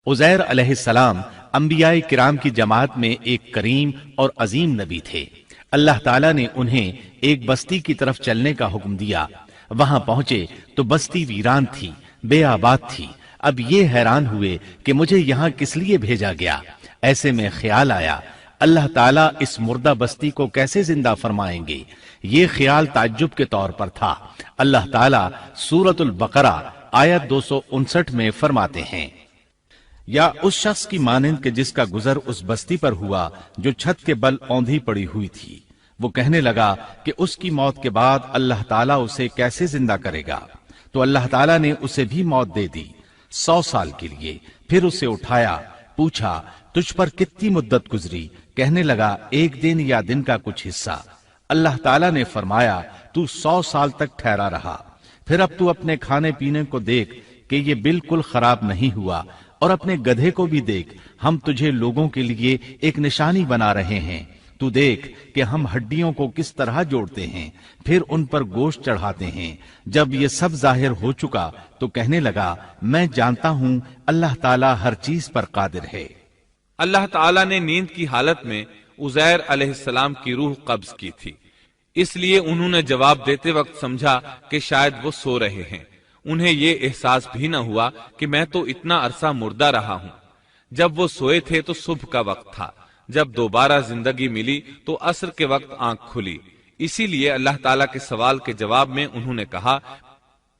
उज़ैर अलैहिस्सलाम अंबियाए किराम की जमात में एक करीम और अजीम नबी थे। अल्लाह ताला ने उन्हें एक बस्ती की तरफ चलने का हुक्म दिया। वहां पहुंचे तो बस्ती वीरान थी, बेआबाद थी। अब ये हैरान हुए कि मुझे यहाँ किस लिए भेजा गया। ऐसे में ख्याल आया अल्लाह ताला इस मुर्दा बस्ती को कैसे जिंदा फरमाएंगे। ये ख्याल ताज्जुब के तौर पर था। अल्लाह ताला सूरतुल बकरा आयत 259 में फरमाते हैं, या उस शख्स की मानिंद के जिसका गुजर उस बस्ती पर हुआ जो छत के बल औंधी पड़ी हुई थी। वो कहने लगा कि उसकी मौत के बाद अल्लाह ताला उसे कैसे जिंदा करेगा। तो अल्लाह ताला ने उसे भी मौत दे दी 100 साल के लिए। फिर उसे उठाया, पूछा तुझ पर कितनी मुद्दत गुजरी। कहने लगा 1 दिन या दिन का कुछ हिस्सा। अल्लाह ताला ने फरमाया तू 100 साल तक ठहरा रहा। फिर अब तू अपने खाने पीने को देख कि ये बिल्कुल खराब नहीं हुआ, और अपने गधे को भी देख, हम तुझे लोगों के लिए एक निशानी बना रहे हैं। तू देख कि हम हड्डियों को किस तरह जोड़ते हैं, फिर उन पर गोश्त चढ़ाते हैं। जब ये सब जाहिर हो चुका तो कहने लगा मैं जानता हूं अल्लाह ताला हर चीज पर कादिर है। अल्लाह ताला ने नींद की हालत में उज़ैर अलैहिस्सलाम की रूह कब्ज की थी, इसलिए उन्होंने जवाब देते वक्त समझा कि शायद वो सो रहे हैं। उन्हें ये एहसास भी न हुआ कि मैं तो इतना अरसा मुर्दा रहा हूं। जब वो सोए थे तो सुबह का वक्त था। जब दोबारा जिंदगी मिली तो असर के वक्त आंख खुली। इसीलिए अल्लाह ताला के सवाल के जवाब में उन्होंने कहा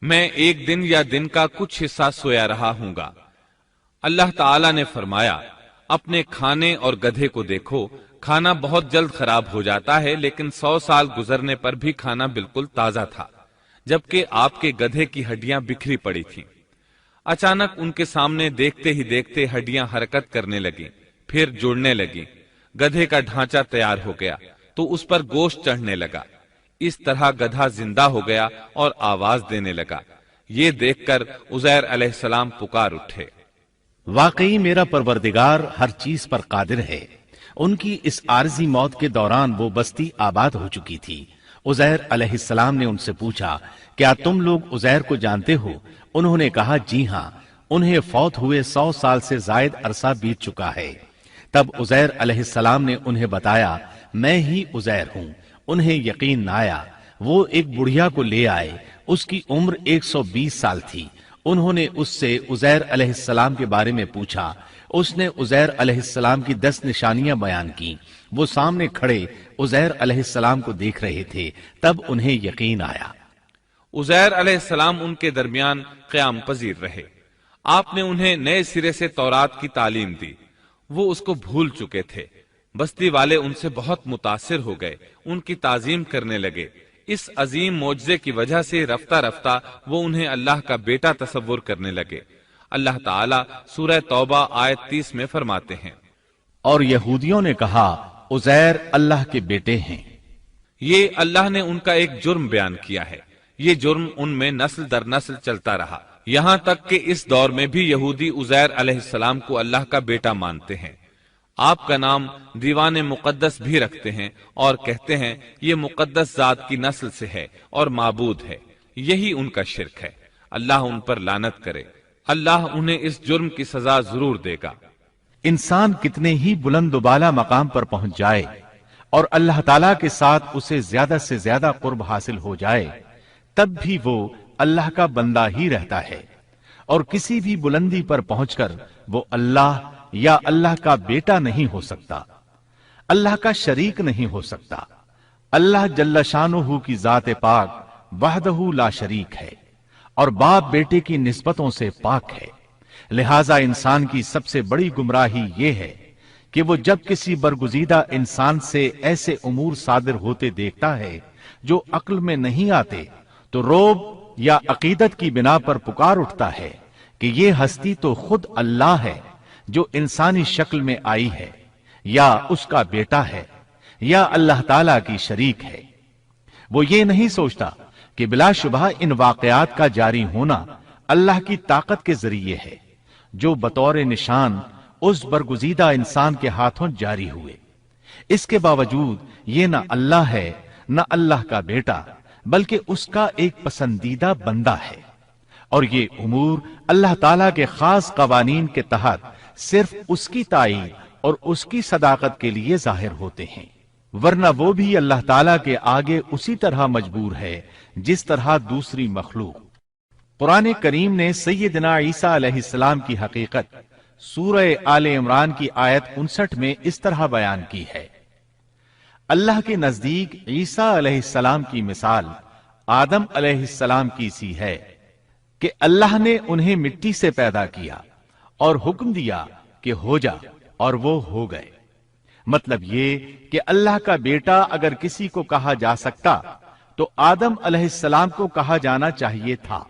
मैं 1 दिन या दिन का कुछ हिस्सा सोया रहा हूंगा। अल्लाह ताला ने फरमाया अपने खाने और गधे को देखो, खाना बहुत जल्द खराब हो जाता है, लेकिन 100 साल गुजरने पर भी खाना बिल्कुल ताजा था, जबकि आपके गधे की हड्डियां बिखरी पड़ी थीं। अचानक उनके सामने देखते ही देखते हड्डियां हरकत करने लगी, फिर जुड़ने लगी। गधे का ढांचा तैयार हो गया तो उस पर गोश्त चढ़ने लगा। इस तरह गधा जिंदा हो गया और आवाज देने लगा। ये देखकर उज़ैर अलैहिस्सलाम पुकार उठे, वाकई मेरा परवरदिगार हर चीज पर कादिर है। उनकी इस आरजी मौत के दौरान वो बस्ती आबाद हो चुकी थी। उज़ैर अलैहिस्सलाम ने उनसे पूछा क्या तुम लोग उज़ैर को जानते हो। उन्होंने कहा जी हां, उन्हें फौत हुए 100 साल से जायद अरसा बीत चुका है। तब उज़ैर अलैहिस्सलाम ने उन्हें बताया मैं ही उज़ैर हूं। उन्हें यकीन न आया। वो एक बुढ़िया को ले आए, उसकी उम्र 120 साल थी। उन्होंने उससे उज़ैर अलैहिस्सलाम के बारे में पूछा। उसने उज़ैर अलैहिस्सलाम की 10 निशानियां बयान की। वो सामने खड़े उज़ैर अलैहिस्सलाम को देख रहे थे। तब उन्हें यकीन आया। उज़ैर अलैहिस्सलाम उनके दरमियान क़याम पजीर रहे। आपने उन्हें नए सिरे से तौरात की तालीम दी। वो उसको भूल चुके थे। बस्ती वाले उनसे बहुत मुतासिर हो गए, उनकी ताजीम करने लगे। इस अजीम मोजज़े की वजह से रफ्ता रफ्ता वो उन्हें अल्लाह का बेटा तसव्वुर करने लगे। अल्लाह ताला सूरह तौबा आयत 30 में फरमाते हैं, और यहूदियों ने कहा उज़ैर अल्लाह के बेटे हैं। ये अल्लाह ने उनका एक जुर्म बयान किया है। ये जुर्म उनमें नस्ल दर नस्ल चलता रहा, यहां तक कि इस दौर में भी यहूदी उज़ैर अलैहिस्सलाम को अल्लाह का बेटा मानते हैं। आपका नाम दीवाने मुकद्दस भी रखते हैं और कहते हैं ये मुकद्दस जात की नस्ल से है और माबूद है। यही उनका शिर्क है। अल्लाह उन पर लानत करे। अल्लाह उन्हें इस जुर्म की सजा जरूर देगा। इंसान कितने ही बुलंदबाला मकाम पर पहुंच जाए और अल्लाह ताला के साथ उसे ज्यादा से ज्यादा कुर्ब हासिल हो जाए, तब भी वो अल्लाह का बंदा ही रहता है। और किसी भी बुलंदी पर पहुंचकर वो अल्लाह या अल्लाह का बेटा नहीं हो सकता, अल्लाह का शरीक नहीं हो सकता। अल्लाह जल्ल शानुहू की जात पाक वहदहू ला शरीक है और बाप बेटे की निस्बतों से पाक है। लिहाजा इंसान की सबसे बड़ी गुमराही ये है कि वो जब किसी बरगुजीदा इंसान से ऐसे उमूर सादिर होते देखता है जो अक्ल में नहीं आते, तो रोब या अकीदत की बिना पर पुकार उठता है कि ये हस्ती तो खुद अल्लाह है जो इंसानी शक्ल में आई है, या उसका बेटा है, या अल्लाह ताला की शरीक है। वो ये नहीं सोचता कि बिलाशुबह इन वाकयात का जारी होना अल्लाह की ताकत के जरिए है, जो बतौर निशान उस बरगुजीदा इंसान के हाथों जारी हुए। इसके बावजूद ये न अल्लाह है न अल्लाह का बेटा, बल्कि उसका एक पसंदीदा बंदा है। اور یہ امور اللہ تعالیٰ کے خاص قوانین کے تحت صرف اس کی تائید اور اس کی صداقت کے لیے ظاہر ہوتے ہیں، ورنہ وہ بھی اللہ تعالیٰ کے آگے اسی طرح مجبور ہے جس طرح دوسری مخلوق۔ قرآن کریم نے سیدنا عیسیٰ علیہ السلام کی حقیقت سورہ آل عمران کی آیت 59 میں اس طرح بیان کی ہے: اللہ کے نزدیک عیسیٰ علیہ السلام کی مثال آدم علیہ السلام کی سی ہے کہ اللہ نے انہیں مٹی سے پیدا کیا اور حکم دیا کہ ہو جا، اور وہ ہو گئے۔ مطلب یہ کہ اللہ کا بیٹا اگر کسی کو کہا جا سکتا تو آدم علیہ السلام کو کہا جانا چاہیے تھا،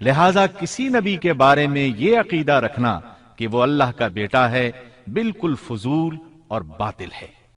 لہذا کسی نبی کے بارے میں یہ عقیدہ رکھنا کہ وہ اللہ کا بیٹا ہے بالکل فضول اور باطل ہے۔